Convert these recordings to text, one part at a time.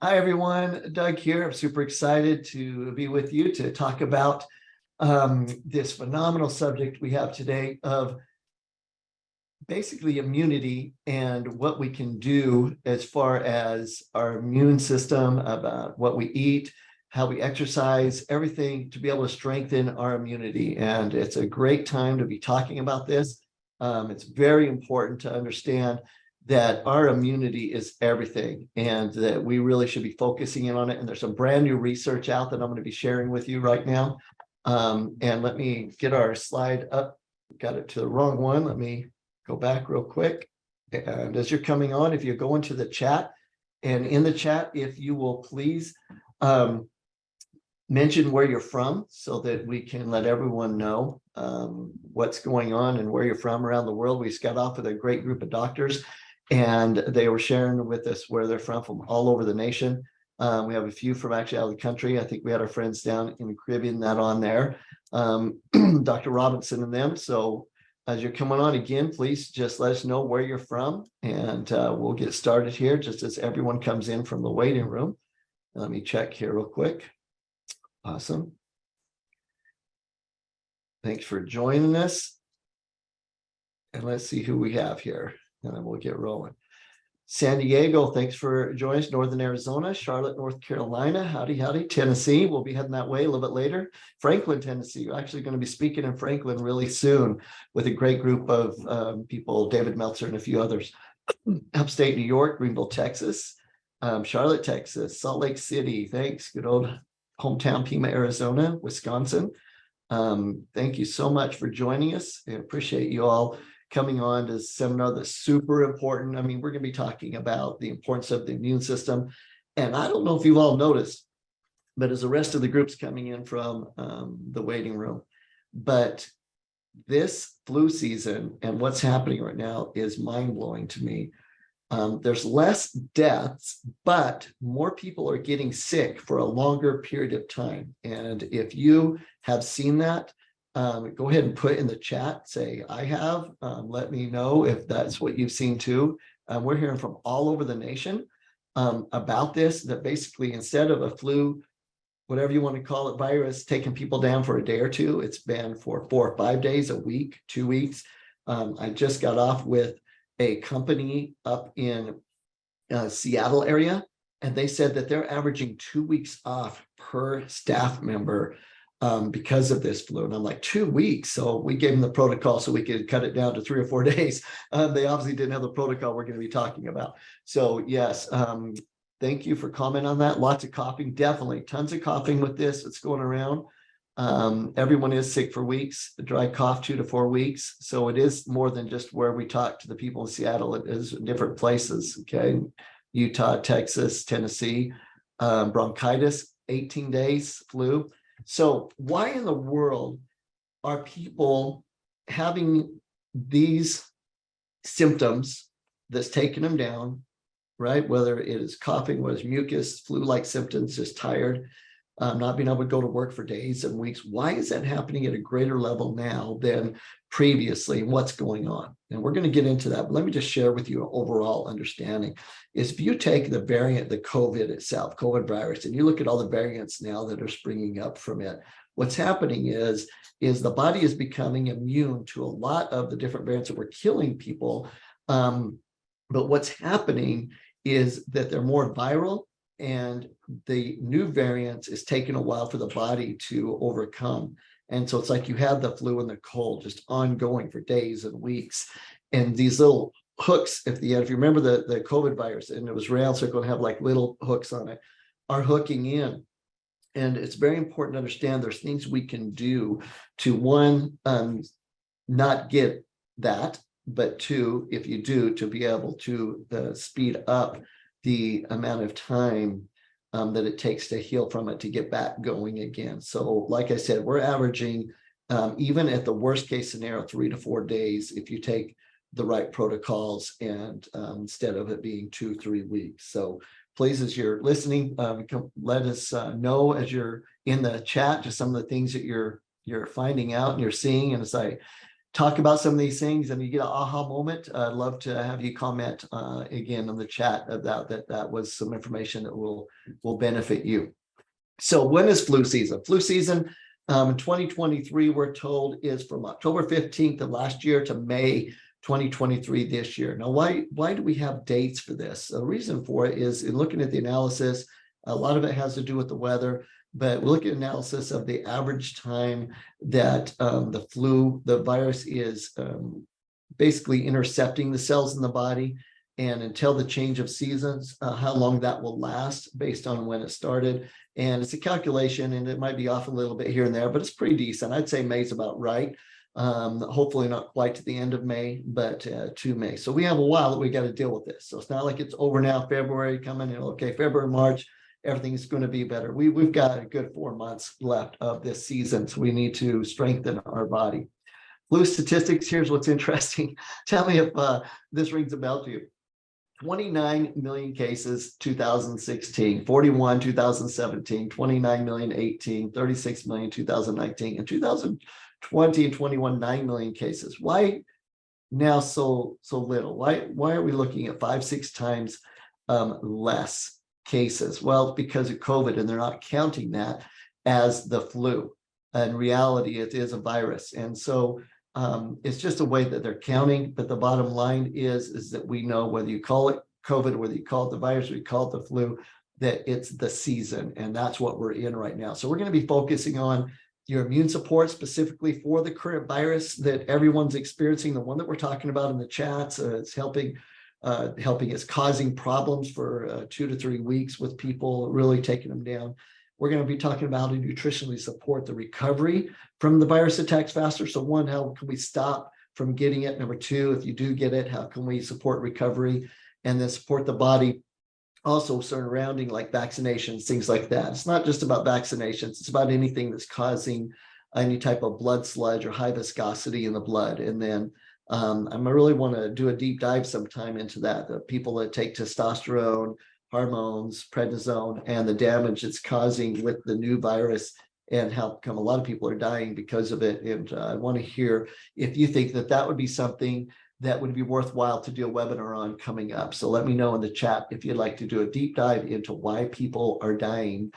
Hi, everyone. Doug here. I'm super excited to be with you to talk about this phenomenal subject we have today of basically immunity and what we can do as far as our immune system, about what we eat, how we exercise, everything to be able to strengthen our immunity. And it's a great time to be talking about this. It's very important to understand that our immunity is everything and that we really should be focusing in on it. And there's some brand new research out that I'm going to be sharing with you right now. And let me get our slide up. Got it to the wrong one. Let me go back real quick. And as you're coming on, if you go into the chat, and in the chat, if you will please mention where you're from so that we can let everyone know what's going on and where you're from around the world. We just got off with a great group of doctors, and they were sharing with us where they're from all over the nation. We have a few from actually out of the country. I think we had our friends down in the Caribbean that on there, Dr. Robinson and them. So as you're coming on again, please just let us know where you're from, and we'll get started here just as everyone comes in from the waiting room. Let me check here real quick. Awesome. Thanks for joining us. And let's see who we have here, and then we'll get rolling. San Diego, thanks for joining us. Northern Arizona, Charlotte, North Carolina, howdy, howdy. Tennessee, we'll be heading that way a little bit later. Franklin, Tennessee, we're actually going to be speaking in Franklin really soon with a great group of people, David Meltzer and a few others. Upstate New York, Greenville, Texas, Charlotte, Texas, Salt Lake City, thanks, good old hometown, Pima, Arizona, Wisconsin. Thank you so much for joining us. I appreciate you all coming on to this seminar that's super important. I mean, we're going to be talking about the importance of the immune system. And I don't know if you've all noticed, but as the rest of the group's coming in from the waiting room, but this flu season and what's happening right now is mind-blowing to me. There's less deaths, but more people are getting sick for a longer period of time. And if you have seen that, go ahead and put in the chat, say, I have, let me know if that's what you've seen too. We're hearing from all over the nation about this, that basically instead of a flu, whatever you want to call it, virus, taking people down for a day or two, it's been for 4 or 5 days, a week, 2 weeks. I just got off with a company up in Seattle area, and they said that they're averaging 2 weeks off per staff member because of this flu. And I'm like, 2 weeks. So we gave them the protocol so we could cut it down to 3 or 4 days. They obviously didn't have the protocol we're going to be talking about. So yes, thank you for commenting on that. Lots of coughing, definitely tons of coughing with this. It's going around. Everyone is sick for weeks, a dry cough 2 to 4 weeks. So it is more than just where we talk to the people in Seattle. It is different places. Okay. Utah, Texas, Tennessee, bronchitis, 18 days, flu. So why in the world are people having these symptoms that's taking them down, right? Whether it is coughing, whether it's mucus, flu-like symptoms, just tired, not being able to go to work for days and weeks. Why is that happening at a greater level now than previously? What's going on? And we're going to get into that. But let me just share with you an overall understanding. Is if you take the variant, the COVID itself, COVID virus, and you look at all the variants now that are springing up from it, what's happening is the body is becoming immune to a lot of the different variants that were killing people. But what's happening is that they're more viral, and the new variants is taking a while for the body to overcome. And so it's like you have the flu and the cold just ongoing for days and weeks. And these little hooks, if you remember the COVID virus, and it was round circle and have like little hooks on it, are hooking in. And it's very important to understand there's things we can do to, one, not get that, but two, if you do, to be able to speed up the amount of time that it takes to heal from it, to get back going again. So like I said, we're averaging, even at the worst case scenario, 3 to 4 days if you take the right protocols, and instead of it being 2 or 3 weeks. So please, as you're listening, let us know as you're in the chat just some of the things that you're finding out and you're seeing. And as I talk about some of these things and you get an aha moment, I'd love to have you comment again on the chat about that. That was some information that will benefit you. So when is flu season? Flu season in 2023, we're told, is from October 15th of last year to May 2023 this year. Now, why do we have dates for this? The reason for it is in looking at the analysis, a lot of it has to do with the weather, but we look at analysis of the average time that the virus is basically intercepting the cells in the body, and until the change of seasons, how long that will last based on when it started. And it's a calculation, and it might be off a little bit here and there, but it's pretty decent. I'd say May's about right. Hopefully not quite to the end of May, but to May. So we have a while that we got to deal with this. So it's not like it's over now, February coming in, okay, February, March, everything's going to be better. We've got a good 4 months left of this season, so we need to strengthen our body. Flu statistics, here's what's interesting. Tell me if this rings a bell to you. 29 million cases 2016, 41 2017, 29 million 18, 36 million 2019, and 2020 and 21 9 million cases. Why now so little? Why are we looking at 5-6 times less cases? Well, because of COVID, and they're not counting that as the flu. In reality, it is a virus, and so it's just a way that they're counting. But the bottom line is that we know, whether you call it COVID, whether you call it the virus, or you call it the flu, that it's the season, and that's what we're in right now. So we're going to be focusing on your immune support specifically for the current virus that everyone's experiencing. The one that we're talking about in the chats, it's helping. It's causing problems for 2 to 3 weeks with people, really taking them down. We're going to be talking about how to nutritionally support the recovery from the virus attacks faster. So one, how can we stop from getting it? Number two, if you do get it, how can we support recovery and then support the body? Also surrounding like vaccinations, things like that. It's not just about vaccinations. It's about anything that's causing any type of blood sludge or high viscosity in the blood. And then I really want to do a deep dive sometime into that. The people that take testosterone, hormones, prednisone, and the damage it's causing with the new virus, and how come a lot of people are dying because of it. And I want to hear if you think that that would be something that would be worthwhile to do a webinar on coming up. So let me know in the chat if you'd like to do a deep dive into why people are dying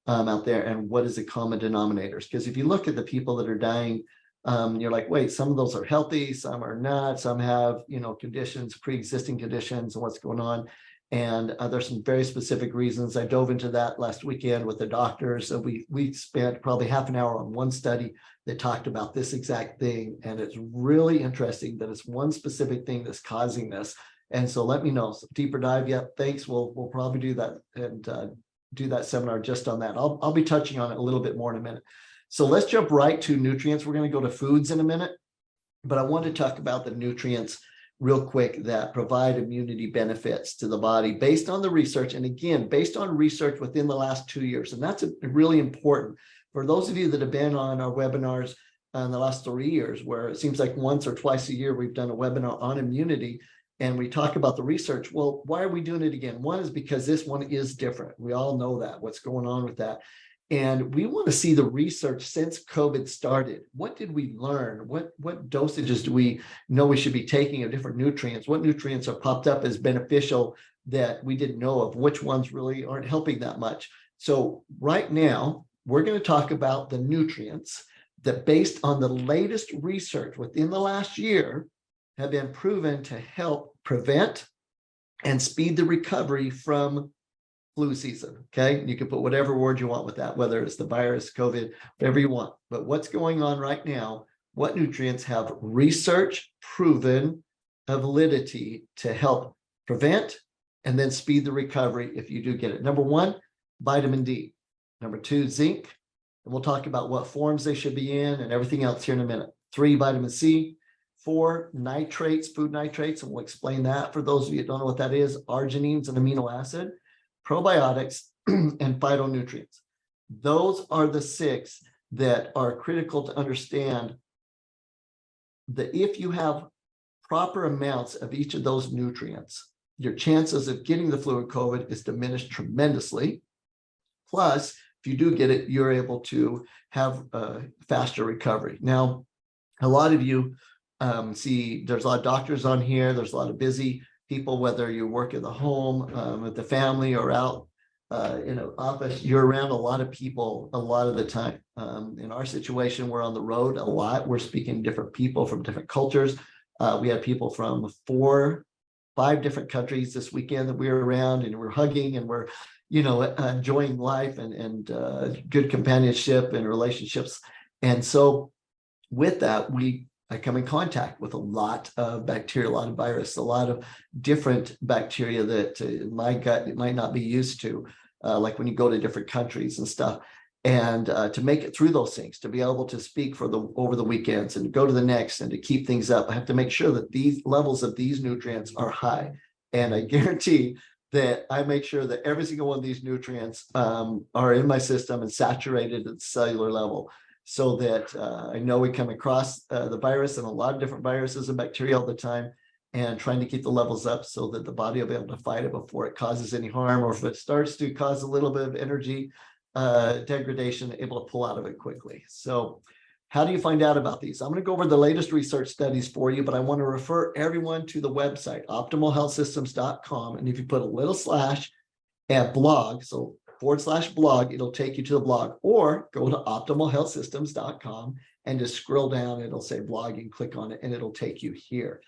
out there and what is the common denominators. Because if you look at the people that are dying, you're like, wait, some of those are healthy, some are not, some have, conditions, pre-existing conditions, and what's going on. And there's some very specific reasons. I dove into that last weekend with the doctors. So we spent probably half an hour on one study that talked about this exact thing. And it's really interesting that it's one specific thing that's causing this. And so let me know. So deeper dive. Yeah, thanks. We'll probably do that and do that seminar just on that. I'll be touching on it a little bit more in a minute. So let's jump right to nutrients. We're going to go to foods in a minute, but I want to talk about the nutrients real quick that provide immunity benefits to the body based on the research. And again, based on research within the last 2 years. And that's really important for those of you that have been on our webinars in the last 3 years, where it seems like once or twice a year, we've done a webinar on immunity and we talk about the research. Well, why are we doing it again? One is because this one is different. We all know that, what's going on with that. And we want to see the research since COVID started. What did we learn? What dosages do we know we should be taking of different nutrients? What nutrients are popped up as beneficial that we didn't know of? Which ones really aren't helping that much? So right now, we're going to talk about the nutrients that, based on the latest research within the last year, have been proven to help prevent and speed the recovery from flu season. Okay, you can put whatever word you want with that, whether it's the virus, COVID, whatever you want. But what's going on right now? What nutrients have research proven validity to help prevent and then speed the recovery if you do get it? Number one, vitamin D. Number two, zinc. And we'll talk about what forms they should be in and everything else here in a minute. 3, vitamin C. 4, nitrates, food nitrates, and we'll explain that for those of you that don't know what that is. Arginine is an amino acid. Probiotics, and phytonutrients. Those are the 6 that are critical to understand that if you have proper amounts of each of those nutrients, your chances of getting the flu and COVID is diminished tremendously. Plus, if you do get it, you're able to have a faster recovery. Now, a lot of you see there's a lot of doctors on here. There's a lot of busy people, whether you work in the home, with the family, or out in an office. You're around a lot of people a lot of the time. In our situation, we're on the road a lot. We're speaking to different people from different cultures. We had people from 5 different countries this weekend that we were around, and we're hugging and we're, enjoying life and good companionship and relationships. And so with that, I come in contact with a lot of bacteria, a lot of virus, a lot of different bacteria that my gut might not be used to, like when you go to different countries and stuff. And to make it through those things, to be able to speak over the weekends and to go to the next and to keep things up, I have to make sure that these levels of these nutrients are high. And I guarantee that I make sure that every single one of these nutrients are in my system and saturated at the cellular level, so that I know we come across the virus and a lot of different viruses and bacteria all the time, and trying to keep the levels up so that the body will be able to fight it before it causes any harm, or if it starts to cause a little bit of energy degradation, able to pull out of it quickly. So how do you find out about these? I'm going to go over the latest research studies for you, but I want to refer everyone to the website, optimalhealthsystems.com. And if you put a little slash at blog, so /blog, it'll take you to the blog, or go to optimalhealthsystems.com and just scroll down. It'll say blog, and click on it and it'll take you here.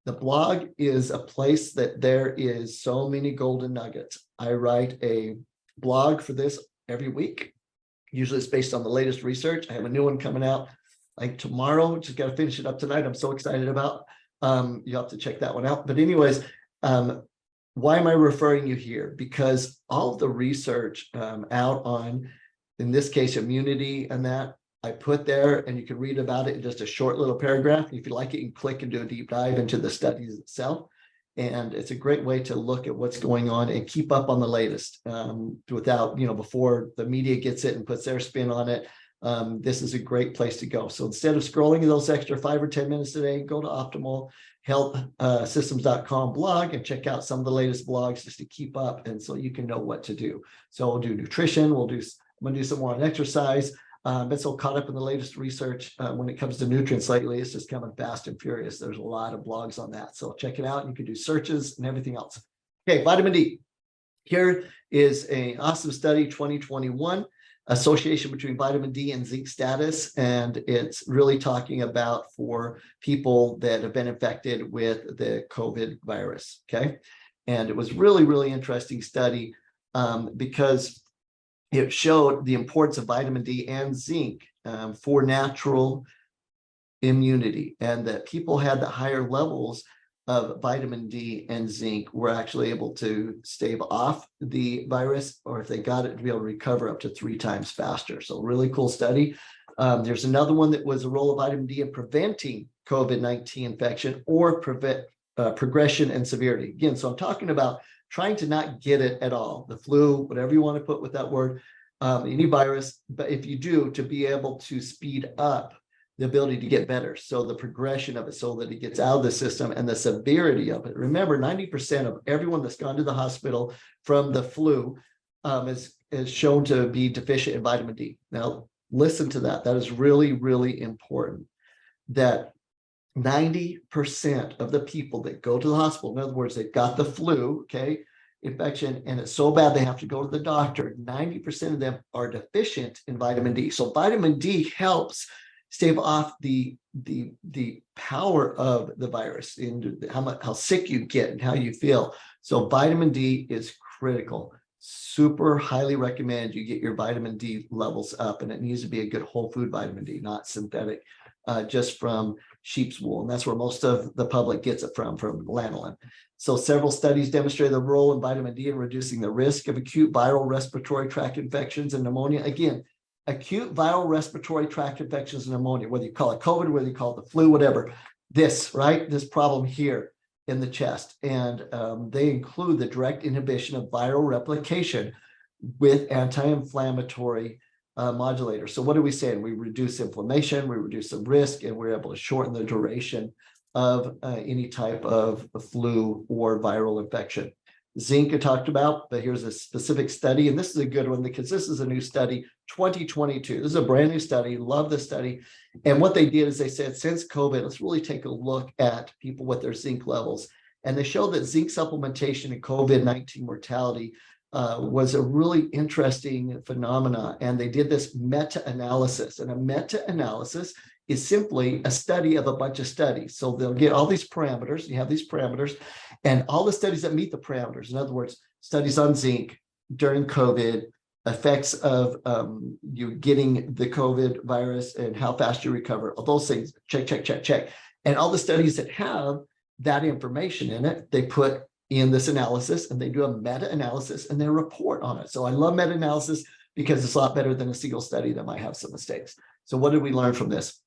The blog is a place that there is so many golden nuggets. I write a blog for this every week. Usually it's based on the latest research. I have a new one coming out like tomorrow. Just got to finish it up tonight. I'm so excited about. You'll have to check that one out. But anyways, why am I referring you here? Because all of the research out on, in this case, immunity and that, I put there, and you can read about it in just a short little paragraph. If you like it, you can click and do a deep dive into the studies itself. And it's a great way to look at what's going on and keep up on the latest without, before the media gets it and puts their spin on it. This is a great place to go. So instead of scrolling those extra 5 or 10 minutes a day, go to optimalhealthsystems.com blog and check out some of the latest blogs just to keep up, and so you can know what to do. So we'll do nutrition. I'm going to do some more on exercise. Been so caught up in the latest research when it comes to nutrients lately. It's just coming fast and furious. There's a lot of blogs on that. So check it out. You can do searches and everything else. Okay, vitamin D. Here is an awesome study, 2021, association between vitamin D and zinc status. And it's really talking about for people that have been infected with the COVID virus. Okay. And it was really, really interesting study because it showed the importance of vitamin D and zinc for natural immunity, and that people had the higher levels of vitamin D and zinc were actually able to stave off the virus, or if they got it, to be able to recover up to 3 times faster. So really cool study. There's another one that was a role of vitamin D in preventing COVID-19 infection or prevent progression and severity. Again, so I'm talking about trying to not get it at all, the flu, whatever you want to put with that word, any virus, but if you do, to be able to speed up the ability to get better. So the progression of it, so that it gets out of the system, and the severity of it. Remember, 90% of everyone that's gone to the hospital from the flu is shown to be deficient in vitamin D. Now, listen to that. That is really, really important, that 90% of the people that go to the hospital, in other words, they've got the flu, okay, infection, and it's so bad they have to go to the doctor, 90% of them are deficient in vitamin D. So vitamin D helps stave off the power of the virus, and how sick you get and how you feel. So vitamin D is critical. Super highly recommend you get your vitamin D levels up, and it needs to be a good whole food vitamin D, not synthetic, just from sheep's wool. And that's where most of the public gets it from lanolin. So several studies demonstrate the role of vitamin D in reducing the risk of acute viral respiratory tract infections and pneumonia. Again, acute viral respiratory tract infections and pneumonia, whether you call it COVID, whether you call it the flu, whatever, this problem here in the chest. And they include the direct inhibition of viral replication with anti-inflammatory modulators. So what are we saying? We reduce inflammation, we reduce the risk, and we're able to shorten the duration of any type of flu or viral infection. Zinc I talked about, but here's a specific study, and this is a good one because this is a new study, 2022. This is a brand new study. Love this study. And what they did is they said, since COVID, let's really take a look at people with their zinc levels. And they showed that zinc supplementation in COVID-19 mortality was a really interesting phenomena. And they did this meta-analysis. And a meta-analysis is simply a study of a bunch of studies. So they'll get all these parameters. You have these parameters and all the studies that meet the parameters. In other words, studies on zinc during COVID, effects of you getting the COVID virus and how fast you recover, all those things, check, check, check, check. And all the studies that have that information in it, they put in this analysis and they do a meta-analysis and they report on it. So I love meta-analysis because it's a lot better than a single study that might have some mistakes. So what did we learn from this?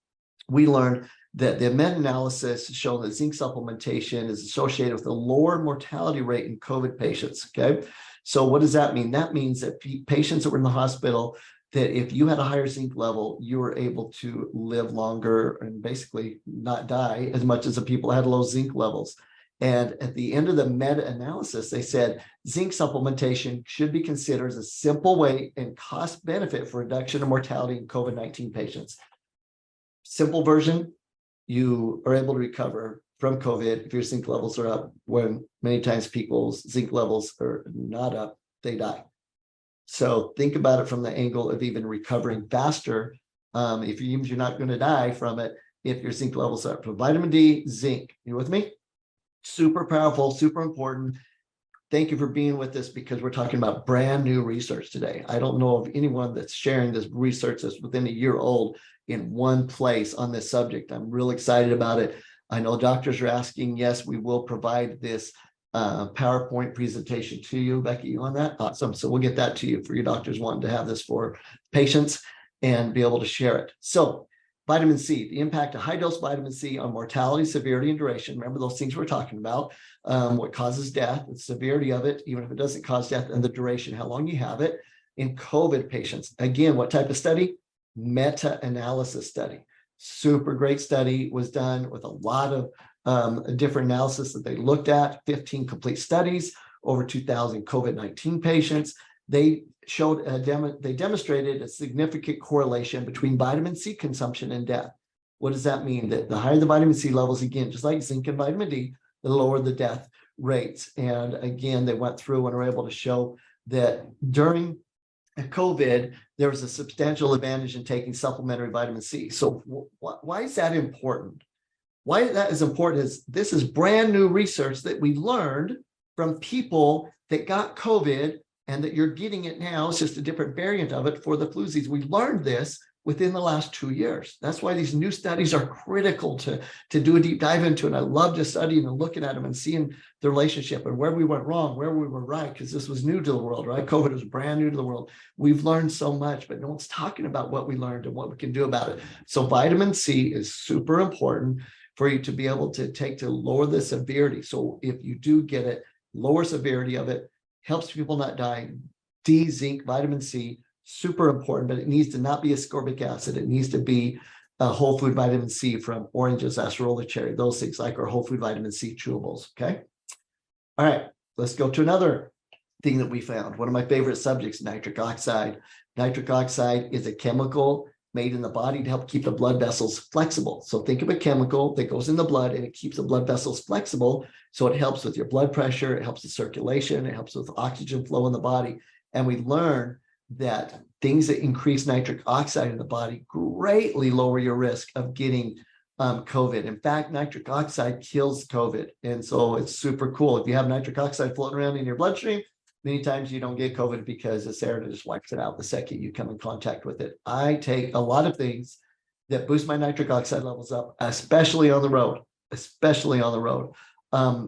We learned that the meta-analysis showed that zinc supplementation is associated with a lower mortality rate in COVID patients, okay? So what does that mean? That means that patients that were in the hospital, that if you had a higher zinc level, you were able to live longer and basically not die as much as the people that had low zinc levels. And at the end of the meta-analysis, they said zinc supplementation should be considered as a simple way and cost benefit for reduction of mortality in COVID-19 patients. Simple version, you are able to recover from COVID if your zinc levels are up, when many times people's zinc levels are not up, they die. So think about it from the angle of even recovering faster. If you're not going to die from it, if your zinc levels are up. So vitamin D, zinc, you with me? Super powerful, super important. Thank you for being with us because we're talking about brand new research today. I don't know of anyone that's sharing this research that's within a year old in one place on this subject. I'm real excited about it. I know doctors are asking. Yes, we will provide this PowerPoint presentation to you. Becky, you on that? Awesome. So we'll get that to you for your doctors wanting to have this for patients and be able to share it. So vitamin C, the impact of high dose vitamin C on mortality, severity, and duration. Remember those things we're talking about, what causes death, the severity of it, even if it doesn't cause death, and the duration, how long you have it in COVID patients. Again, what type of study? Meta-analysis study. Super great study was done with a lot of different analysis that they looked at, 15 complete studies, over 2,000 COVID-19 patients. They showed they demonstrated a significant correlation between vitamin C consumption and death. What does that mean? That the higher the vitamin C levels, again, just like zinc and vitamin D, the lower the death rates. And again, they went through and were able to show that during COVID, there was a substantial advantage in taking supplementary vitamin C. So why is that important? Why that is important is this is brand new research that we learned from people that got COVID and that you're getting it now. It's just a different variant of it for the flu season. We learned this within the last 2 years. That's why these new studies are critical to do a deep dive into. And I love just studying and looking at them and seeing the relationship and where we went wrong, where we were right, because this was new to the world, right? COVID was brand new to the world. We've learned so much, but no one's talking about what we learned and what we can do about it. So vitamin C is super important for you to be able to take to lower the severity. So if you do get it, lower severity of it, helps people not die. D, zinc, vitamin C, super important, but it needs to not be ascorbic acid. It needs to be a whole food vitamin C from oranges, acerola, cherry, those things like our whole food vitamin C chewables, okay? All right, let's go to another thing that we found. One of my favorite subjects, nitric oxide. Nitric oxide is a chemical made in the body to help keep the blood vessels flexible. So think of a chemical that goes in the blood and it keeps the blood vessels flexible. So it helps with your blood pressure, it helps with circulation, it helps with oxygen flow in the body. And we learned that things that increase nitric oxide in the body greatly lower your risk of getting COVID. In fact, nitric oxide kills COVID. And so it's super cool. If you have nitric oxide floating around in your bloodstream, many times you don't get COVID because it's there and it just wipes it out the second you come in contact with it. I take a lot of things that boost my nitric oxide levels up, especially on the road,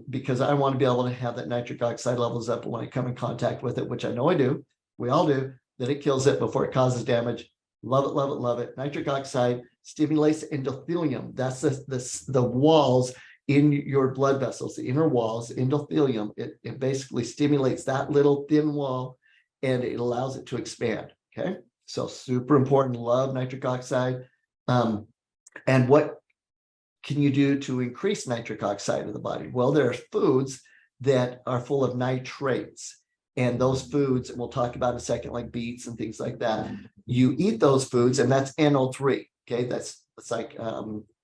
because I want to be able to have that nitric oxide levels up when I come in contact with it, which I know I do. We all do, that it kills it before it causes damage. Love it, love it, love it. Nitric oxide stimulates endothelium. That's the walls in your blood vessels, the inner walls, endothelium. It basically stimulates that little thin wall and it allows it to expand. Okay, so super important. Love nitric oxide. And what can you do to increase nitric oxide in the body? Well, there are foods that are full of nitrates. And those foods, and we'll talk about in a second, like beets and things like that, you eat those foods, and that's NO3. Okay, it's like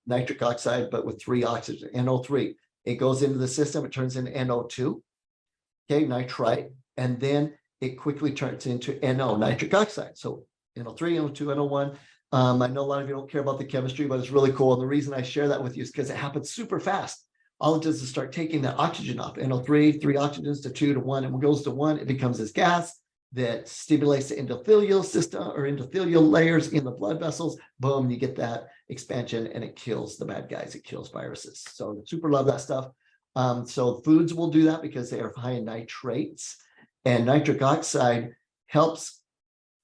nitric oxide, but with 3 oxygen, NO3. It goes into the system, it turns into NO2, okay, nitrite, and then it quickly turns into NO, nitric oxide. So NO3, NO2, NO1. I know a lot of you don't care about the chemistry, but it's really cool. And the reason I share that with you is because it happens super fast. All it does is start taking the oxygen off, NO3, 3 oxygens to 2 to 1, and when it goes to 1, it becomes this gas that stimulates the endothelial system or endothelial layers in the blood vessels. Boom, you get that expansion, and it kills the bad guys. It kills viruses. So super love that stuff. So foods will do that because they are high in nitrates, and nitric oxide helps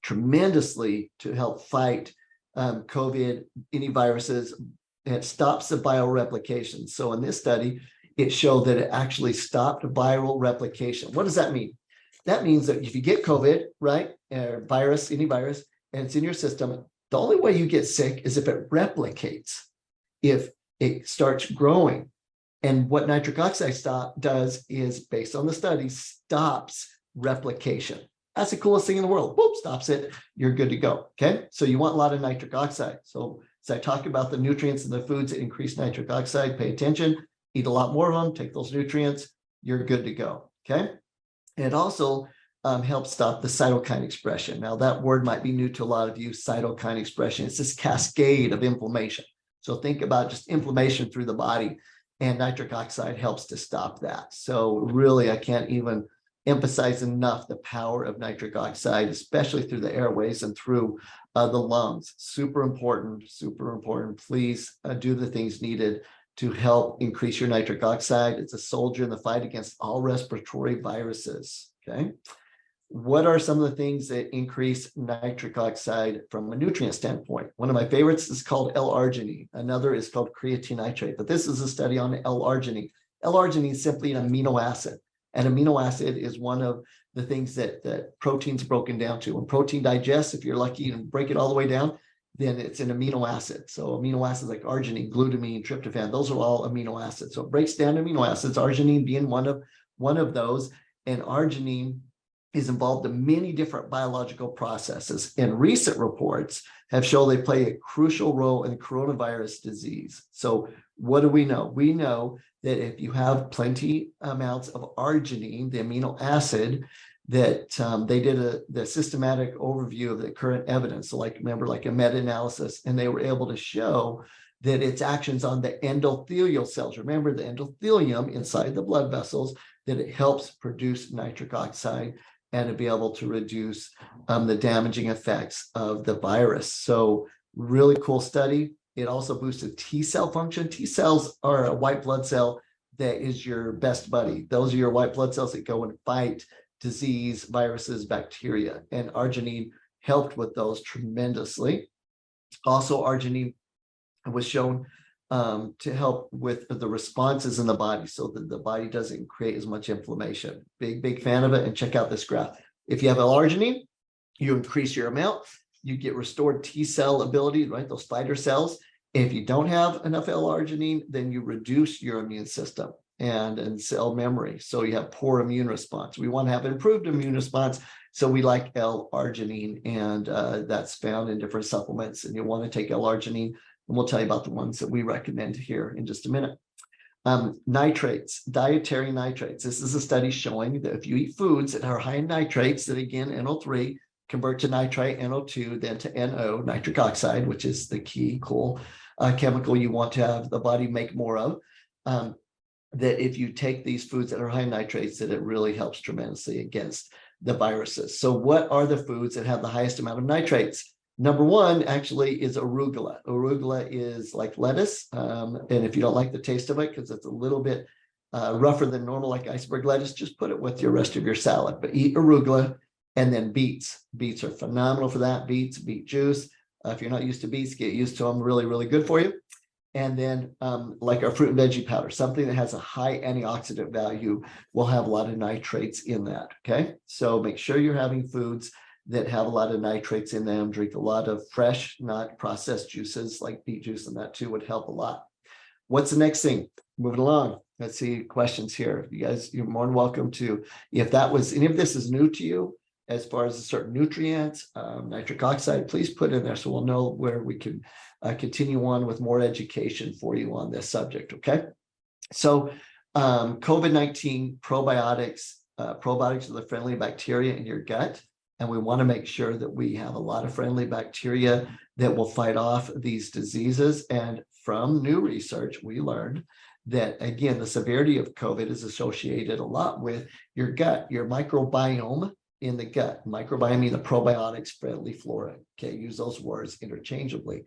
tremendously to help fight COVID, any viruses. And it stops the viral replication. So in this study, it showed that it actually stopped viral replication. What does that mean? That means that if you get COVID, right, or virus, any virus, and it's in your system, the only way you get sick is if it replicates, if it starts growing. And what nitric oxide does is, based on the study, stops replication. That's the coolest thing in the world. Boop, stops it. You're good to go. Okay. So you want a lot of nitric oxide. So as I talk about the nutrients in the foods that increase nitric oxide, pay attention, eat a lot more of them, take those nutrients, you're good to go. Okay. And it also helps stop the cytokine expression. Now, that word might be new to a lot of you, cytokine expression. It's this cascade of inflammation. So think about just inflammation through the body, and nitric oxide helps to stop that. So really, I can't even emphasize enough the power of nitric oxide, especially through the airways and through the lungs. Super important, super important. Please do the things needed to help increase your nitric oxide. It's a soldier in the fight against all respiratory viruses. Okay. What are some of the things that increase nitric oxide from a nutrient standpoint? One of my favorites is called L-Arginine. Another is called creatine nitrate, but this is a study on L-Arginine. L-Arginine is simply an amino acid. And amino acid is one of the things that protein's broken down to. When protein digests, if you're lucky and break it all the way down, then it's an amino acid. So amino acids like arginine, glutamine, tryptophan, those are all amino acids. So it breaks down amino acids, arginine being one of those. And arginine is involved in many different biological processes. And recent reports have shown they play a crucial role in coronavirus disease. So what do we know? We know that if you have plenty amounts of arginine, the amino acid, that they did the systematic overview of the current evidence. So like, remember, like a meta-analysis, and they were able to show that its actions on the endothelial cells, remember the endothelium inside the blood vessels, that it helps produce nitric oxide and to be able to reduce the damaging effects of the virus. So really cool study. It also boosted T cell function. T cells are a white blood cell that is your best buddy. Those are your white blood cells that go and fight disease, viruses, bacteria, and arginine helped with those tremendously. Also, arginine was shown to help with the responses in the body so that the body doesn't create as much inflammation. Big fan of it. And check out this graph. If you have L-Arginine, you increase your amount, you get restored T cell ability, right? Those fighter cells. If you don't have enough L-Arginine, then you reduce your immune system and cell memory. So you have poor immune response. We want to have improved immune response. So we like L-Arginine, and that's found in different supplements. And you want to take L-Arginine, and we'll tell you about the ones that we recommend here in just a minute. Nitrates, dietary nitrates. This is a study showing that if you eat foods that are high in nitrates, that again, NO3, convert to nitrite, NO2, then to NO, nitric oxide, which is the key cool chemical you want to have the body make more of. That if you take these foods that are high in nitrates, that it really helps tremendously against the viruses. So what are the foods that have the highest amount of nitrates? Number one actually is arugula. Arugula is like lettuce. And if you don't like the taste of it, because it's a little bit rougher than normal, like iceberg lettuce, just put it with the rest of your salad. But eat arugula. And then beets. Beets are phenomenal for that. Beets, beet juice. If you're not used to beets, get used to them. Really, really good for you. And then like our fruit and veggie powder, something that has a high antioxidant value will have a lot of nitrates in that. Okay. So make sure you're having foods that have a lot of nitrates in them. Drink a lot of fresh, not processed juices like beet juice, and that too would help a lot. What's the next thing? moving along. Let's see questions here. You guys, you're more than welcome to, if that was, any of this is new to you, as far as a certain nutrients, nitric oxide, please put in there so we'll know where we can continue on with more education for you on this subject, okay? So COVID-19 probiotics, probiotics are the friendly bacteria in your gut, and we want to make sure that we have a lot of friendly bacteria that will fight off these diseases. And from new research, we learned that, again, the severity of COVID is associated a lot with your gut, your microbiome in the gut. Microbiome means the probiotics, friendly flora. Okay, use those words interchangeably.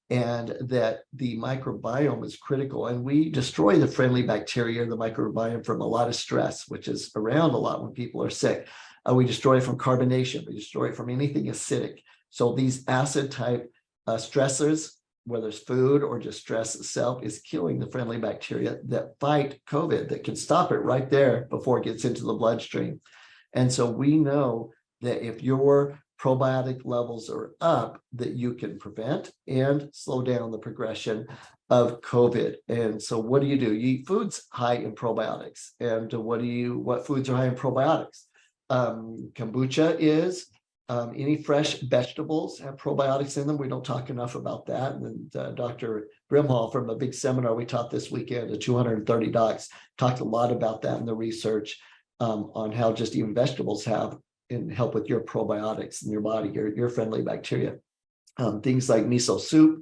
And that the microbiome is critical. And we destroy the friendly bacteria, the microbiome, from a lot of stress, which is around a lot when people are sick. We destroy it from carbonation. We destroy it from anything acidic. So these acid type stressors, whether it's food or just stress itself, is killing the friendly bacteria that fight COVID, that can stop it right there before it gets into the bloodstream. And so we know that if your probiotic levels are up, that you can prevent and slow down the progression of COVID. And so what do? You eat foods high in probiotics. And what foods are high in probiotics? Kombucha is, any fresh vegetables have probiotics in them. We don't talk enough about that. And Dr. Brimhall, from a big seminar we taught this weekend to 230 docs, talked a lot about that in the research on how just even vegetables have and help with your probiotics in your body, your friendly bacteria. Things like miso soup,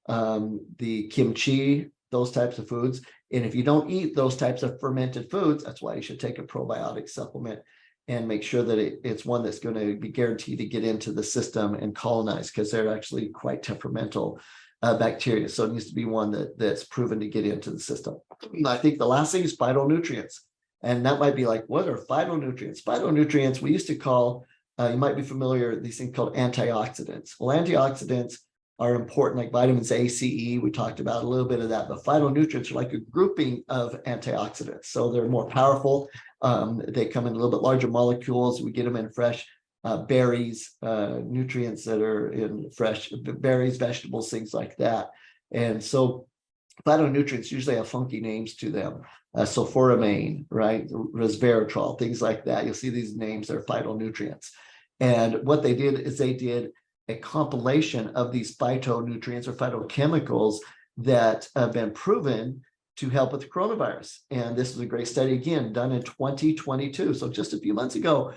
the kimchi, those types of foods. And if you don't eat those types of fermented foods, that's why you should take a probiotic supplement and make sure that it's one that's going to be guaranteed to get into the system and colonize, because they're actually quite temperamental bacteria. So it needs to be one that's proven to get into the system. I think the last thing is phytonutrients. And that might be like, what are phytonutrients? Phytonutrients, we used to call, you might be familiar, these things called antioxidants. Well, antioxidants are important, like vitamins A, C, E. We talked about a little bit of that, but phytonutrients are like a grouping of antioxidants. So they're more powerful. They come in a little bit larger molecules. We get them in fresh berries, nutrients that are in fresh berries, vegetables, things like that. And so phytonutrients usually have funky names to them. Sulforamine, right? Resveratrol, things like that. You'll see these names, they're phytonutrients. And what they did is they did a compilation of these phytonutrients or phytochemicals that have been proven to help with the coronavirus. And this was a great study, again, done in 2022. So just a few months ago,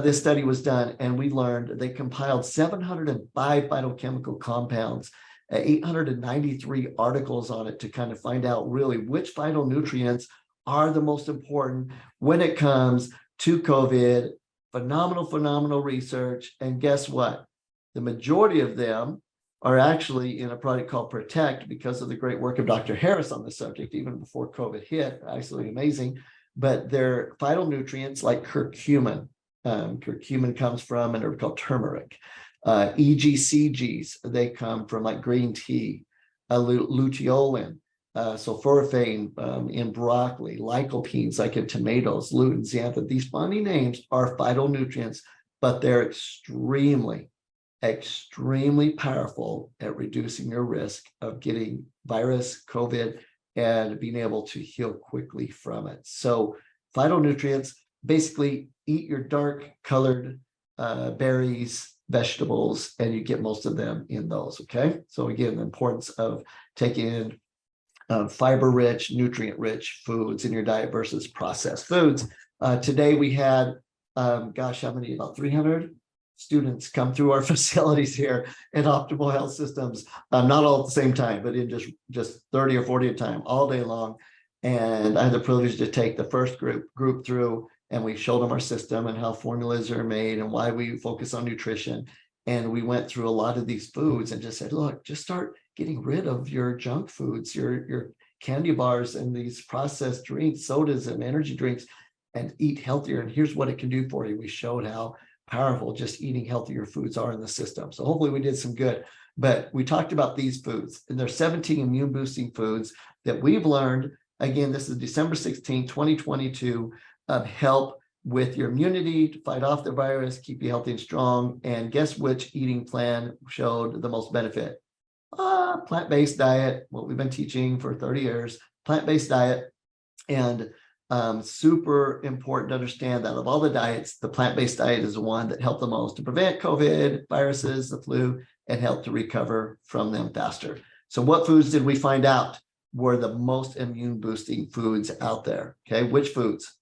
this study was done, and we learned they compiled 705 phytochemical compounds, 893 articles on it to kind of find out really which phytonutrients are the most important when it comes to COVID. Phenomenal research. And guess what? The majority of them are actually in a product called Protect, because of the great work of Dr. Harris on the subject, even before COVID hit. Absolutely amazing. But they're phytonutrients like curcumin. Curcumin comes from an herb called turmeric. EGCGs, they come from like green tea, luteolin, sulforaphane in broccoli, lycopenes like in tomatoes, lutein, xanthan. These funny names are phytonutrients, but they're extremely powerful at reducing your risk of getting virus, COVID, and being able to heal quickly from it. So phytonutrients, basically eat your dark colored berries, vegetables, and you get most of them in those. Okay. So again, the importance of taking in fiber-rich, nutrient-rich foods in your diet versus processed foods. Today we had, gosh, how many? About 300 students come through our facilities here at Optimal Health Systems, not all at the same time, but in just 30 or 40 at a time, all day long. And I had the privilege to take the first group through, and we showed them our system and how formulas are made and why we focus on nutrition. And we went through a lot of these foods and just said, look, just start getting rid of your junk foods, your candy bars and these processed drinks, sodas and energy drinks, and eat healthier. And here's what it can do for you. We showed how powerful just eating healthier foods are in the system. So hopefully we did some good. But we talked about these foods, and there's 17 immune boosting foods that we've learned. Again, this is December 16, 2022, help with your immunity to fight off the virus, keep you healthy and strong. And guess which eating plan showed the most benefit? Plant-based diet, what we've been teaching for 30 years, plant-based diet, And super important to understand that of all the diets, the plant-based diet is the one that helped the most to prevent COVID, viruses, the flu, and help to recover from them faster. So what foods did we find out were the most immune boosting foods out there? Okay, which foods?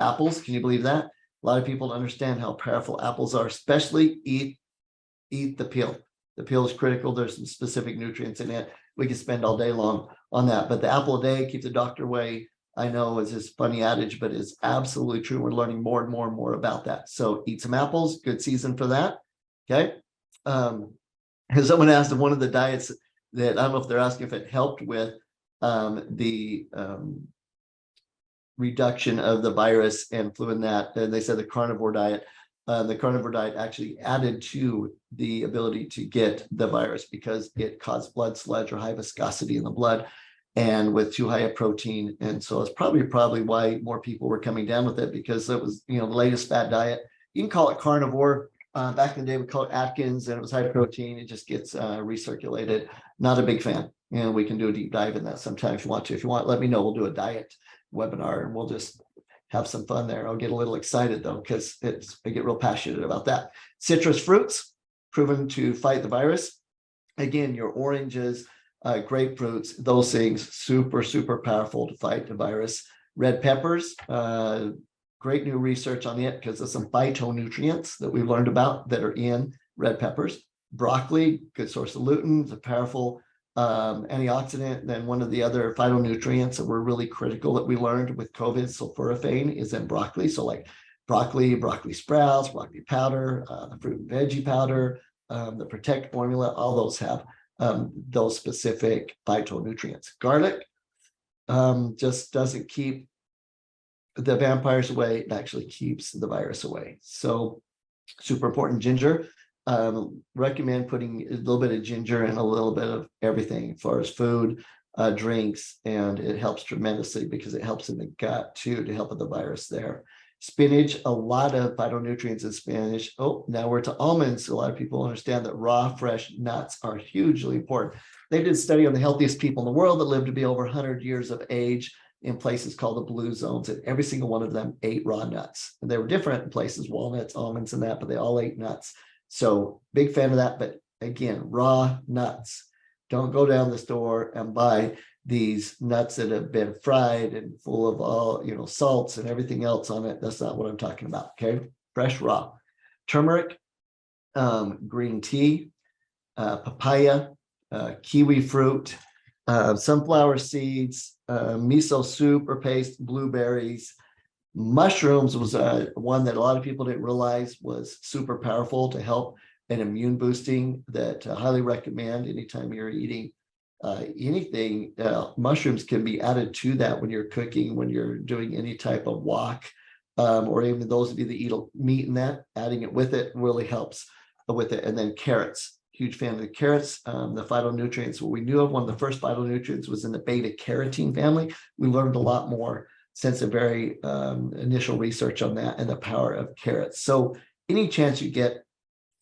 Apples, can you believe that? A lot of people don't understand how powerful apples are, especially eat the peel. The peel is critical. There's some specific nutrients in it. We could spend all day long on that, but the apple a day keeps the doctor away. I know is this funny adage, but it's absolutely true. We're learning more and more and more about that. So eat some apples, good season for that. Okay. Because someone asked one of the diets that I don't know if they're asking if it helped with the reduction of the virus and flu in that. And they said the carnivore diet. The carnivore diet actually added to the ability to get the virus because it caused blood sludge or high viscosity in the blood and with too high a protein. And so it's probably why more people were coming down with it, because it was, the latest fad diet. You can call it carnivore. Back in the day, we called it Atkins, and it was high protein. It just gets recirculated. Not a big fan. And we can do a deep dive in that sometime if you want to. If you want, let me know. We'll do a diet webinar and we'll just have some fun there. I'll get a little excited though, because I get real passionate about that. Citrus fruits, proven to fight the virus. Again, your oranges, grapefruits, those things, super, super powerful to fight the virus. Red peppers, great new research on it because of some phytonutrients that we've learned about that are in red peppers. Broccoli, good source of lutein, a powerful antioxidant. Then one of the other phytonutrients that were really critical that we learned with COVID, sulforaphane, is in broccoli. So like broccoli sprouts, broccoli powder, the fruit and veggie powder, the Protect formula, all those have those specific phytonutrients. Garlic just doesn't keep the vampires away, it actually keeps the virus away. So super important. Ginger, recommend putting a little bit of ginger and a little bit of everything as far as food, drinks, and it helps tremendously because it helps in the gut too, to help with the virus there. Spinach, a lot of phytonutrients in spinach. Oh, now we're to almonds. A lot of people understand that raw, fresh nuts are hugely important. They did a study on the healthiest people in the world that lived to be over 100 years of age in places called the blue zones, and every single one of them ate raw nuts. And they were different in places, walnuts, almonds, and that, but they all ate nuts. So big fan of that. But again, raw nuts. Don't go down the store and buy these nuts that have been fried and full of all, salts and everything else on it. That's not what I'm talking about. Okay. Fresh, raw. Turmeric, green tea, papaya, kiwi fruit, sunflower seeds, miso soup or paste, blueberries. Mushrooms was one that a lot of people didn't realize was super powerful to help and immune boosting, that I highly recommend anytime you're eating anything. Mushrooms can be added to that when you're cooking, when you're doing any type of wok, or even those of you that eat meat in that, adding it with it really helps with it. And then carrots, huge fan of the carrots. The phytonutrients, what we knew of, one of the first phytonutrients was in the beta carotene family. We learned a lot more since the very initial research on that and the power of carrots. So any chance you get,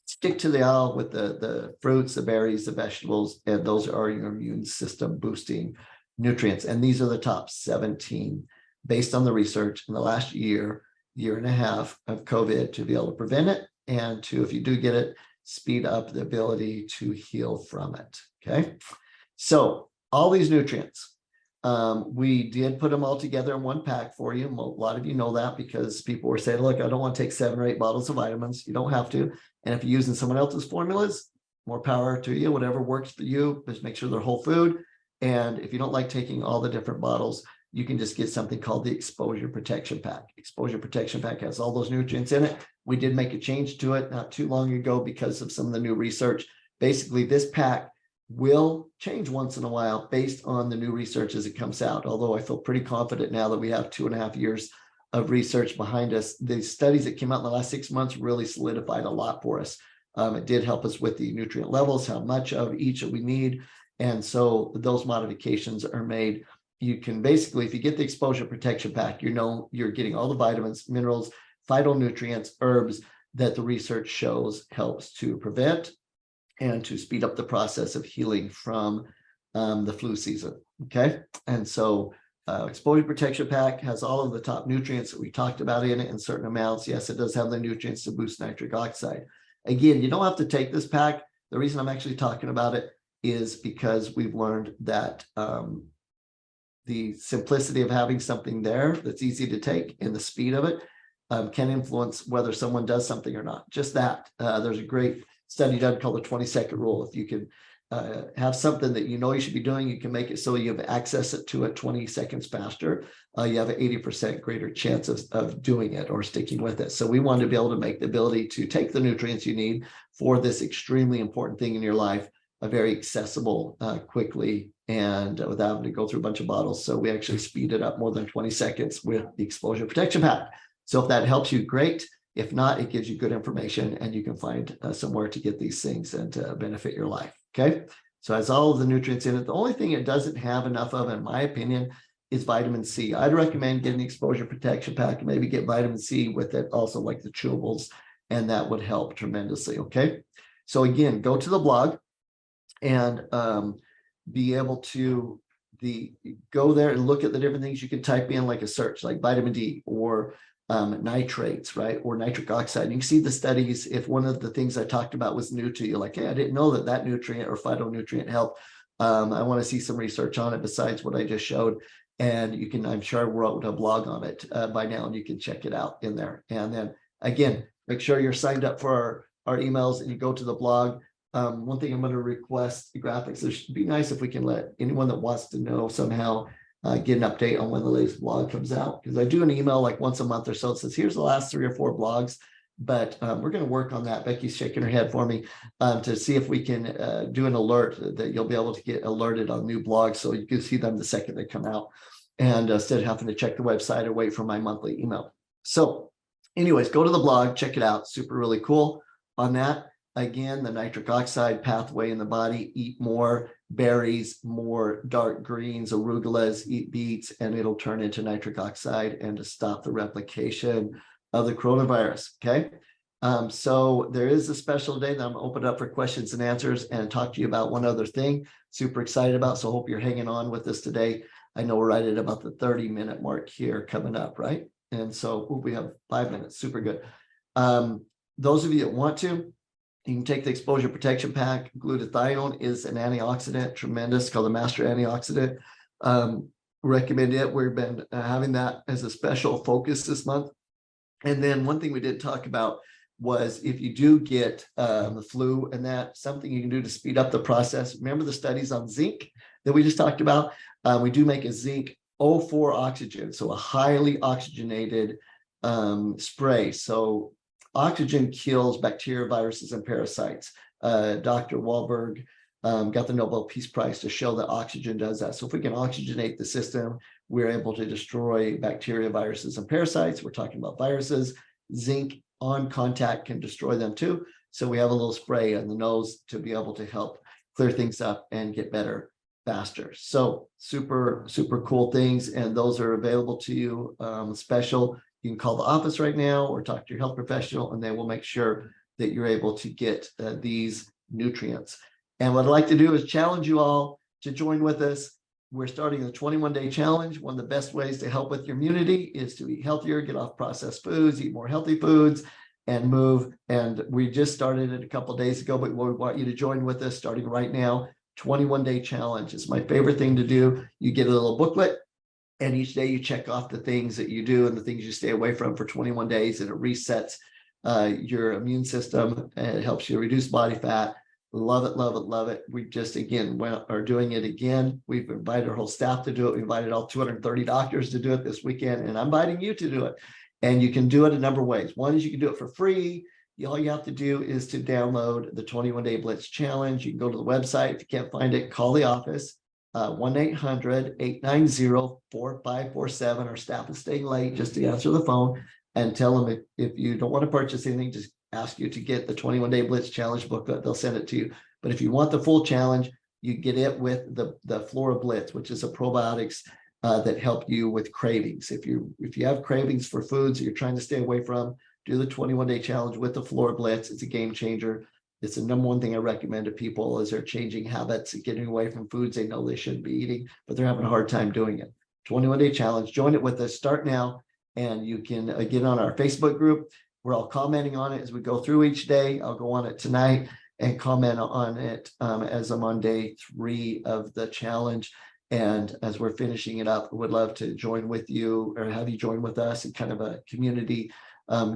stick to the aisle with the fruits, the berries, the vegetables, and those are your immune system boosting nutrients. And these are the top 17 based on the research in the last year and a half of COVID, to be able to prevent it and to, if you do get it, speed up the ability to heal from it. Okay. So all these nutrients, we did put them all together in one pack for you. A lot of you know that because people were saying, look, I don't want to take 7 or 8 bottles of vitamins. You don't have to. And if you're using someone else's formulas, more power to you, whatever works for you, just make sure they're whole food. And if you don't like taking all the different bottles, you can just get something called the Exposure Protection Pak. Exposure Protection Pak has all those nutrients in it. We did make a change to it not too long ago because of some of the new research. Basically, this pack will change once in a while based on the new research as it comes out. Although I feel pretty confident now that we have 2.5 years of research behind us. The studies that came out in the last 6 months really solidified a lot for us. It did help us with the nutrient levels, how much of each that we need. And so those modifications are made. You can basically, if you get the Exposure Protection Pack, you're getting all the vitamins, minerals, phytonutrients, herbs that the research shows helps to prevent and to speed up the process of healing from the flu season. Okay. And so Exposure Protection Pak has all of the top nutrients that we talked about in it in certain amounts. Yes, it does have the nutrients to boost nitric oxide. Again, you don't have to take this pack. The reason I'm actually talking about it is because we've learned that the simplicity of having something there that's easy to take and the speed of it can influence whether someone does something or not. Just that. There's a great study done called the 20-second rule. If you can have something that you know you should be doing, you can make it so you have access to it 20 seconds faster. You have an 80% greater chance of doing it or sticking with it. So we want to be able to make the ability to take the nutrients you need for this extremely important thing in your life very accessible quickly and without having to go through a bunch of bottles. So we actually speed it up more than 20 seconds with the Exposure Protection Pak. So if that helps you, great. If not, it gives you good information and you can find somewhere to get these things and to benefit your life. Okay. So it has all of the nutrients in it. The only thing it doesn't have enough of, in my opinion, is vitamin C. I'd recommend getting the Exposure Protection Pak and maybe get vitamin C with it also, like the chewables, and that would help tremendously. Okay. So again, go to the blog and be able to go there and look at the different things you can type in, like a search, like vitamin D or nitrates, right? Or nitric oxide. You can see the studies. If one of the things I talked about was new to you, like, hey, I didn't know that nutrient or phytonutrient helped. I want to see some research on it besides what I just showed. And you can, I'm sure I wrote a blog on it by now, and you can check it out in there. And then again, make sure you're signed up for our emails and you go to the blog. One thing I'm going to request the graphics. It should be nice if we can let anyone that wants to know somehow get an update on when the latest blog comes out, because I do an email like once a month or so. It says, here's the last 3 or 4 blogs, but we're going to work on that. Becky's shaking her head for me to see if we can do an alert that you'll be able to get alerted on new blogs so you can see them the second they come out, and instead of having to check the website or wait for my monthly email. So anyways, go to the blog, check it out. Super, really cool on that. Again, the nitric oxide pathway in the body, eat more berries, more dark greens, arugulas, eat beets, and it'll turn into nitric oxide and to stop the replication of the coronavirus. Okay. So there is a special day that I'm open up for questions and answers and talk to you about one other thing. Super excited about. So hope you're hanging on with us today. I know we're right at about the 30-minute mark here coming up, right? And so we have 5 minutes. Super good. Those of you that want to, you can take the Exposure Protection Pak. Glutathione is an antioxidant, tremendous, called the master antioxidant. Recommend it. We've been having that as a special focus this month. And then one thing we did talk about was if you do get the flu and that, something you can do to speed up the process. Remember the studies on zinc that we just talked about? We do make a zinc O4 oxygen, so a highly oxygenated spray. So oxygen kills bacteria, viruses, and parasites. Dr. Wahlberg got the Nobel Peace Prize to show that oxygen does that. So if we can oxygenate the system, we're able to destroy bacteria, viruses, and parasites. We're talking about viruses. Zinc on contact can destroy them too. So we have a little spray on the nose to be able to help clear things up and get better faster. So super, super cool things. And those are available to you special. You can call the office right now or talk to your health professional, and they will make sure that you're able to get these nutrients. And what I'd like to do is challenge you all to join with us. We're starting the 21-day challenge. One of the best ways to help with your immunity is to eat healthier, get off processed foods, eat more healthy foods, and move. And we just started it a couple of days ago, but we want you to join with us starting right now. 21-day challenge is my favorite thing to do. You get a little booklet, and each day you check off the things that you do and the things you stay away from for 21 days, and it resets your immune system, and it helps you reduce body fat. Love it, love it, love it. We just, again, are doing it again. We've invited our whole staff to do it. We invited all 230 doctors to do it this weekend, and I'm inviting you to do it. And you can do it a number of ways. One is you can do it for free. All you have to do is to download the 21-day Blitz Challenge. You can go to the website. If you can't find it, call the office. 1-800-890-4547. Our staff is staying late just to answer the phone, and tell them if you don't want to purchase anything, just ask you to get the 21-day Blitz Challenge booklet. They'll send it to you. But if you want the full challenge, you get it with the Flora Blitz, which is a probiotics that help you with cravings. If you have cravings for foods that you're trying to stay away from, do the 21-day challenge with the Flora Blitz. It's a game changer. It's the number one thing I recommend to people as they're changing habits and getting away from foods they know they shouldn't be eating, but they're having a hard time doing it. 21-day challenge. Join it with us. Start now. And you can get on our Facebook group. We're all commenting on it as we go through each day. I'll go on it tonight and comment on it as I'm on day 3 of the challenge. And as we're finishing it up, would love to join with you or have you join with us in kind of a community.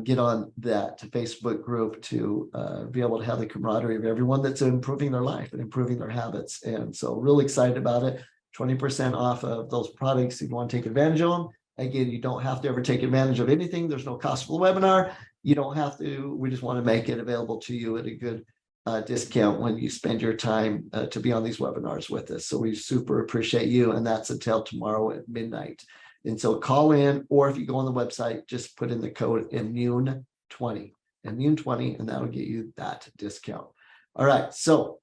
Get on that Facebook group to be able to have the camaraderie of everyone that's improving their life and improving their habits. And so really excited about it. 20% off of those products if you want to take advantage of them. Again, you don't have to ever take advantage of anything. There's no cost for the webinar. You don't have to. We just want to make it available to you at a good discount when you spend your time to be on these webinars with us. So we super appreciate you. And that's until tomorrow at midnight. And so call in, or if you go on the website, just put in the code immune20, immune20, and that'll get you that discount. All right. So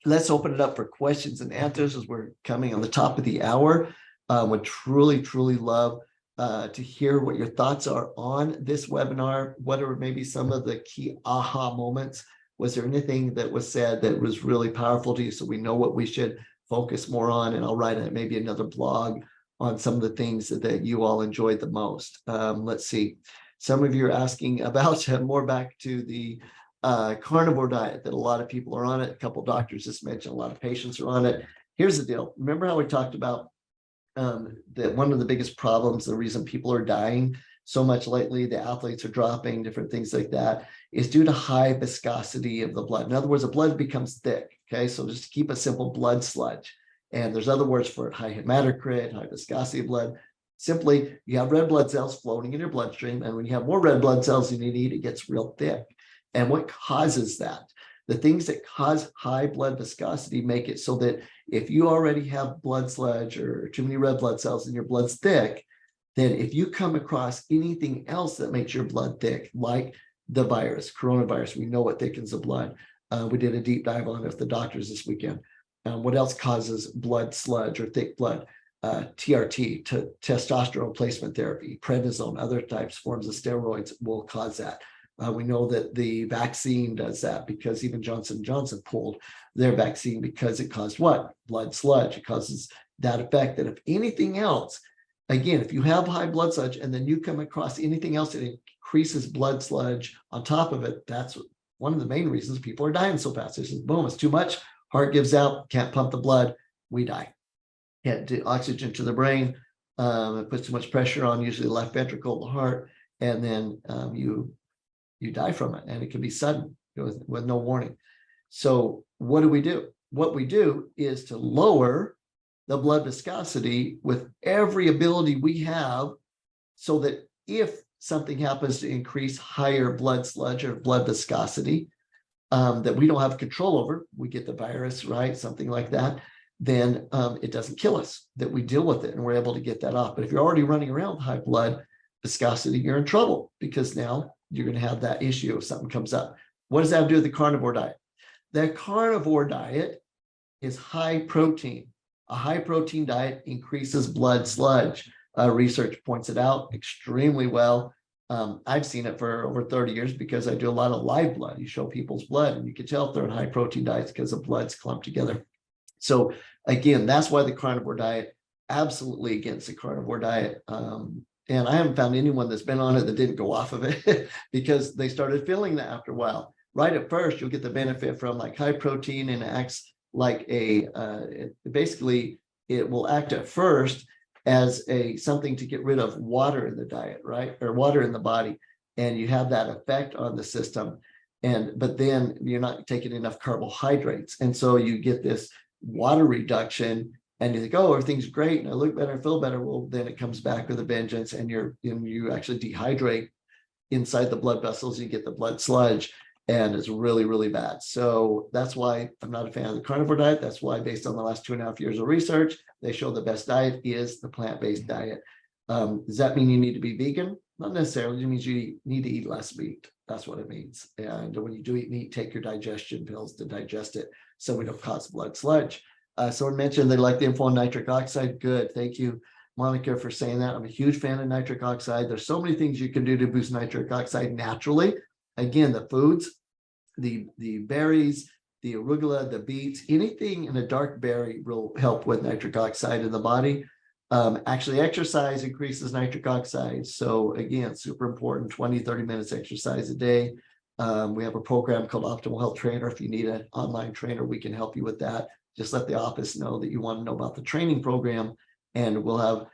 let's open it up for questions and answers as we're coming on the top of the hour. Would truly, truly love to hear what your thoughts are on this webinar. What are maybe some of the key aha moments? Was there anything that was said that was really powerful to you so we know what we should focus more on? And I'll write maybe another blog on some of the things that you all enjoyed the most. Let's see. Some of you are asking about more back to the carnivore diet that a lot of people are on it. A couple of doctors just mentioned a lot of patients are on it. Here's the deal. Remember how we talked about that one of the biggest problems, the reason people are dying so much lately, the athletes are dropping, different things like that, is due to high viscosity of the blood. In other words, the blood becomes thick. Okay, so just to keep it simple, blood sludge. And there's other words for it, high hematocrit, high viscosity of blood. Simply, you have red blood cells floating in your bloodstream. And when you have more red blood cells than you need, it gets real thick. And what causes that? The things that cause high blood viscosity make it so that if you already have blood sludge or too many red blood cells and your blood's thick, then if you come across anything else that makes your blood thick, like the virus, coronavirus, we know what thickens the blood. We did a deep dive on it with the doctors this weekend. What else causes blood sludge or thick blood? TRT, testosterone replacement therapy, prednisone, other types, forms of steroids will cause that. We know that the vaccine does that because even Johnson & Johnson pulled their vaccine because it caused what? Blood sludge. It causes that effect. That if anything else, again, if you have high blood sludge and then you come across anything else that increases blood sludge on top of it, that's one of the main reasons people are dying so fast. It's just, boom, it's too much. Heart gives out, can't pump the blood, we die. Can't do oxygen to the brain. It puts too much pressure on usually the left ventricle, the heart, and then you die from it, and it can be sudden with no warning. So what do? What we do is to lower the blood viscosity with every ability we have so that if something happens to increase higher blood sludge or blood viscosity that we don't have control over, we get the virus, right? Something like that, then it doesn't kill us, that we deal with it and we're able to get that off. But if you're already running around with high blood viscosity, you're in trouble because now you're going to have that issue if something comes up. What does that have to do with the carnivore diet? The carnivore diet is high protein. A high protein diet increases blood sludge. Research points it out extremely well. I've seen it for over 30 years because I do a lot of live blood. You show people's blood and you can tell if they're in high protein diets because the blood's clumped together. So again, that's why the carnivore diet, absolutely against the carnivore diet. And I haven't found anyone that's been on it that didn't go off of it because they started feeling that after a while. Right at first, you'll get the benefit from like high protein and it acts like basically it will act at first as something to get rid of water in the diet, right? Or water in the body. And you have that effect on the system. But then you're not taking enough carbohydrates. And so you get this water reduction and you think, oh, everything's great and I look better and feel better. Well, then it comes back with a vengeance and you actually dehydrate inside the blood vessels. You get the blood sludge and it's really, really bad. So that's why I'm not a fan of the carnivore diet. That's why, based on the last 2.5 years of research, they show the best diet is the plant-based diet. Does that mean you need to be vegan? Not necessarily. It means you need to eat less meat. That's what it means. And when you do eat meat, take your digestion pills to digest it so we don't cause blood sludge. Someone mentioned they like the info on nitric oxide. Good. Thank you, Monica, for saying that. I'm a huge fan of nitric oxide. There's so many things you can do to boost nitric oxide naturally. Again, the foods, the berries, the arugula, the beets, anything in a dark berry will help with nitric oxide in the body. Actually, exercise increases nitric oxide. So again, super important, 20, 30 minutes exercise a day. We have a program called Optimal Health Trainer. If you need an online trainer, we can help you with that. Just let the office know that you want to know about the training program, and we'll have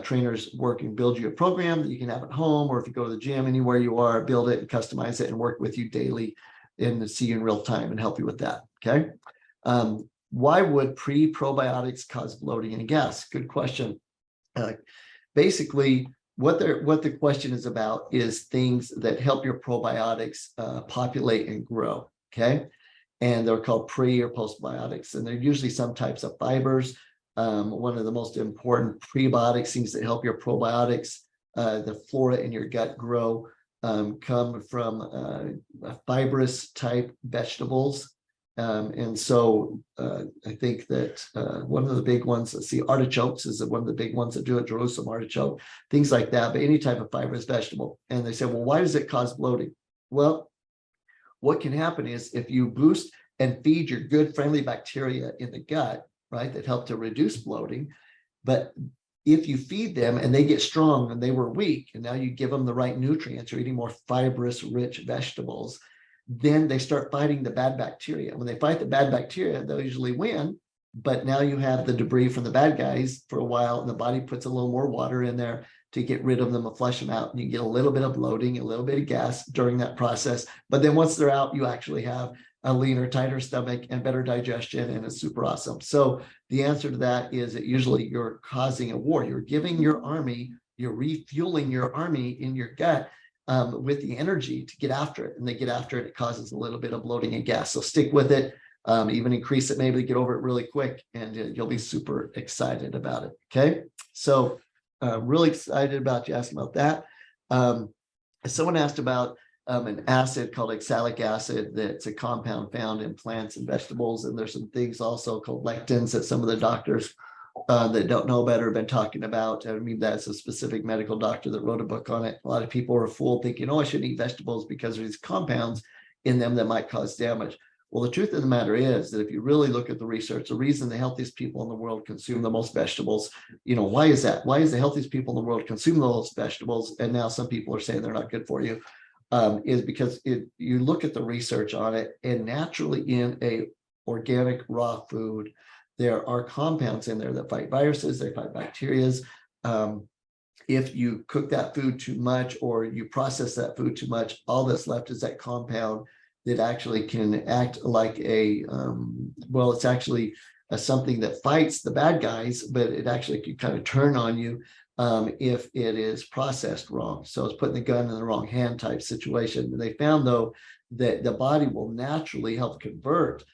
trainers work and build you a program that you can have at home, or if you go to the gym, anywhere you are, build it and customize it and work with you daily and see you in real time and help you with that. Okay. Why would pre-probiotics cause bloating and gas? Good question. Basically, what the question is about is things that help your probiotics populate and grow. Okay. And they're called pre or postbiotics, and they're usually some types of fibers. One of the most important prebiotics, things that help your probiotics, the flora in your gut grow, come from fibrous type vegetables. And so I think that one of the big ones, let's see, artichokes is one of the big ones that do it, Jerusalem artichoke, things like that, but any type of fibrous vegetable. And they say, well, why does it cause bloating? Well, what can happen is if you boost and feed your good friendly bacteria in the gut, right, that help to reduce bloating, but if you feed them and they get strong and they were weak, and now you give them the right nutrients, you're eating more fibrous, rich vegetables, then they start fighting the bad bacteria. When they fight the bad bacteria, they'll usually win, but now you have the debris from the bad guys for a while, and the body puts a little more water in there to get rid of them and flush them out. And you get a little bit of bloating, a little bit of gas during that process. But then once they're out, you actually have a leaner, tighter stomach and better digestion, and it's super awesome. So the answer to that is that usually you're causing a war. You're giving your army, you're refueling your army in your gut with the energy to get after it. And they get after it, it causes a little bit of bloating and gas. So stick with it, even increase it, maybe get over it really quick, and you'll be super excited about it. Okay. So really excited about you asking about that. Someone asked about an acid called oxalic acid that's a compound found in plants and vegetables. And there's some things also called lectins that some of the doctors that don't know better have been talking about. I mean, that's a specific medical doctor that wrote a book on it. A lot of people are fooled thinking, oh, I shouldn't eat vegetables because there's compounds in them that might cause damage. Well, the truth of the matter is that if you really look at the research, the reason the healthiest people in the world consume the most vegetables, why is that? Why is the healthiest people in the world consume the most vegetables? And now some people are saying they're not good for you, is because you look at the research on it, and naturally in a organic raw food, there are compounds in there that fight viruses, they fight bacteria. If you cook that food too much or you process that food too much, all that's left is that compound that actually can act like it's actually something that fights the bad guys, but it actually can kind of turn on you if it is processed wrong. So it's putting the gun in the wrong hand type situation. And they found, though, that the body will naturally help convert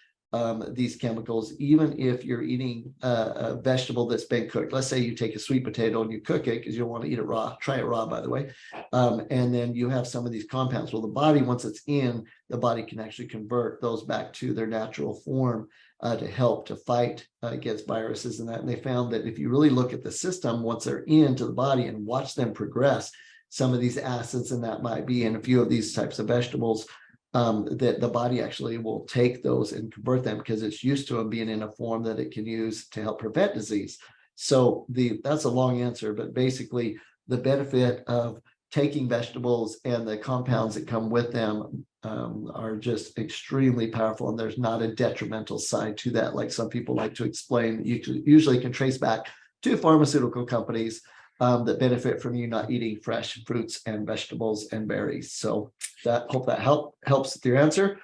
these chemicals, even if you're eating a vegetable that's been cooked. Let's say you take a sweet potato and you cook it because you don't want to eat it raw. Try it raw, by the way. And then you have some of these compounds. Well, the body, once it's in, the body can actually convert those back to their natural form to help to fight against viruses and that. And they found that if you really look at the system, once they're into the body and watch them progress, some of these acids, and that might be in a few of these types of vegetables, that the body actually will take those and convert them because it's used to them being in a form that it can use to help prevent disease. So that's a long answer, but basically the benefit of taking vegetables and the compounds that come with them are just extremely powerful, and there's not a detrimental side to that like some people like to explain. You usually can trace back to pharmaceutical companies that benefit from you not eating fresh fruits and vegetables and berries. So hope that helps with your answer.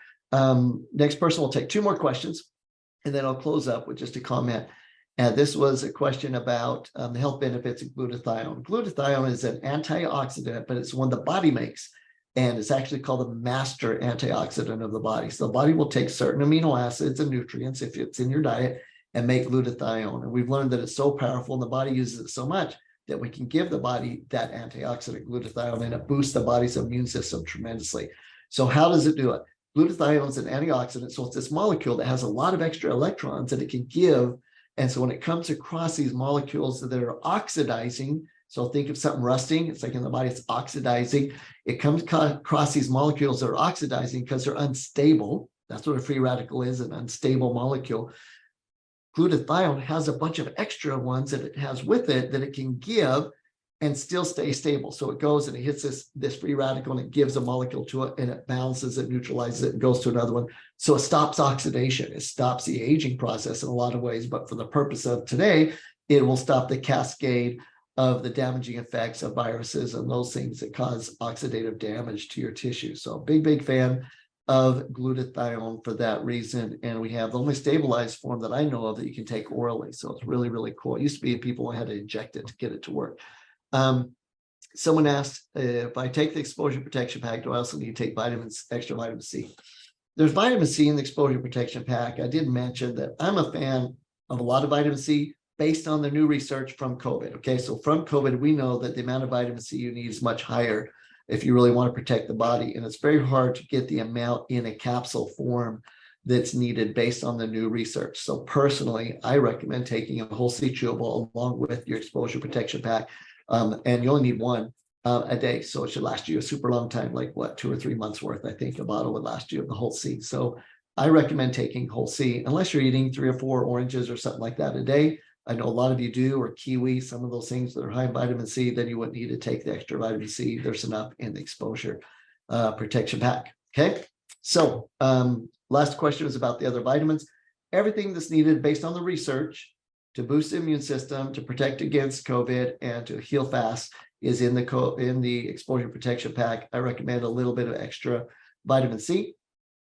Next person will take two more questions, and then I'll close up with just a comment. And this was a question about the health benefits of glutathione. Glutathione is an antioxidant, but it's one the body makes. And it's actually called the master antioxidant of the body. So the body will take certain amino acids and nutrients, if it's in your diet, and make glutathione. And we've learned that it's so powerful and the body uses it so much that we can give the body that antioxidant glutathione, and it boosts the body's immune system tremendously. So how does it do it? Glutathione is an antioxidant, so it's this molecule that has a lot of extra electrons that it can give. And so when it comes across these molecules that are oxidizing, so think of something rusting, it's like in the body, it's oxidizing. It comes across these molecules that are oxidizing because they're unstable. That's what a free radical is, an unstable molecule. Glutathione has a bunch of extra ones that it has with it that it can give and still stay stable. So it goes and it hits this free radical and it gives a molecule to it and it balances it, neutralizes it, and goes to another one. So it stops oxidation. It stops the aging process in a lot of ways. But for the purpose of today, it will stop the cascade of the damaging effects of viruses and those things that cause oxidative damage to your tissue. So big fan of glutathione for that reason. And we have the only stabilized form that I know of that you can take orally. So it's really cool. It used to be people had to inject it to get it to work. Someone asked, if I take the exposure protection pack, do I also need to take extra vitamin C? There's vitamin C in the exposure protection pack. I did mention that I'm a fan of a lot of vitamin C based on the new research from COVID. Okay, so from COVID, we know that the amount of vitamin C you need is much higher if you really want to protect the body. And it's very hard to get the amount in a capsule form that's needed based on the new research. So personally, I recommend taking a whole C chewable along with your exposure protection pack. And you only need one a day. So it should last you a super long time, like what, 2 or 3 months worth. I think a bottle would last you of the whole C. So I recommend taking whole C, unless you're eating 3 or 4 oranges or something like that a day. I know a lot of you do, or kiwi, some of those things that are high in vitamin C, then you wouldn't need to take the extra vitamin C. There's enough in the exposure protection pack. Okay. So last question is about the other vitamins. Everything that's needed based on the research to boost the immune system, to protect against COVID, and to heal fast is in the exposure protection pack. I recommend a little bit of extra vitamin C,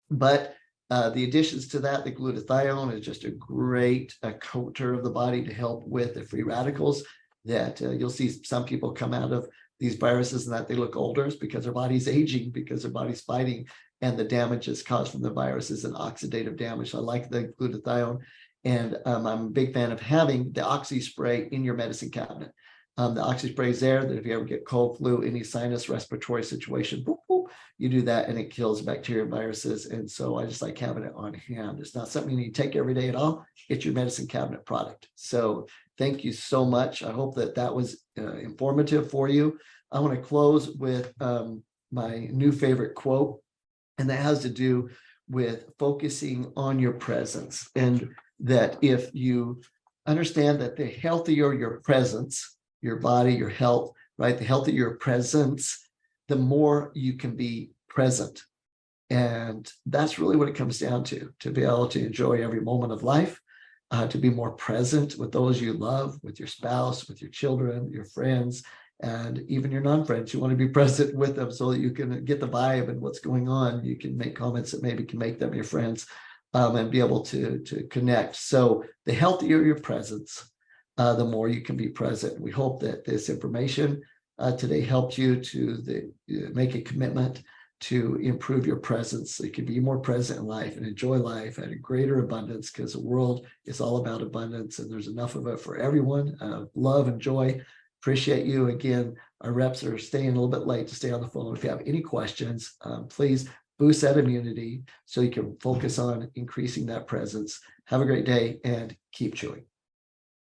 but the additions to that, the glutathione is just a great coater of the body to help with the free radicals that you'll see some people come out of these viruses and that they look older is because their body's aging, because their body's fighting, and the damage is caused from the viruses and oxidative damage. So I like the glutathione. And I'm a big fan of having the oxy spray in your medicine cabinet. The oxy spray is there that if you ever get cold, flu, any sinus respiratory situation, boop, boop, you do that and it kills bacteria and viruses. And so I just like having it on hand. It's not something you need to take every day at all. It's your medicine cabinet product. So thank you so much. I hope that that was informative for you. I want to close with my new favorite quote, and that has to do with focusing on your presence. And that if you understand that the healthier your presence, your body, your health, right? The healthier your presence, the more you can be present. And that's really what it comes down to be able to enjoy every moment of life, to be more present with those you love, with your spouse, with your children, your friends, and even your non-friends. You want to be present with them so that you can get the vibe and what's going on. You can make comments that maybe can make them your friends. And be able to connect. So the healthier your presence, the more you can be present. We hope that this information today helped you to make a commitment to improve your presence so you can be more present in life and enjoy life at a greater abundance, because the world is all about abundance and there's enough of it for everyone. Love and joy. Appreciate you. Again, our reps are staying a little bit late to stay on the phone. If you have any questions, please boost that immunity so you can focus on increasing that presence. Have a great day and keep chewing.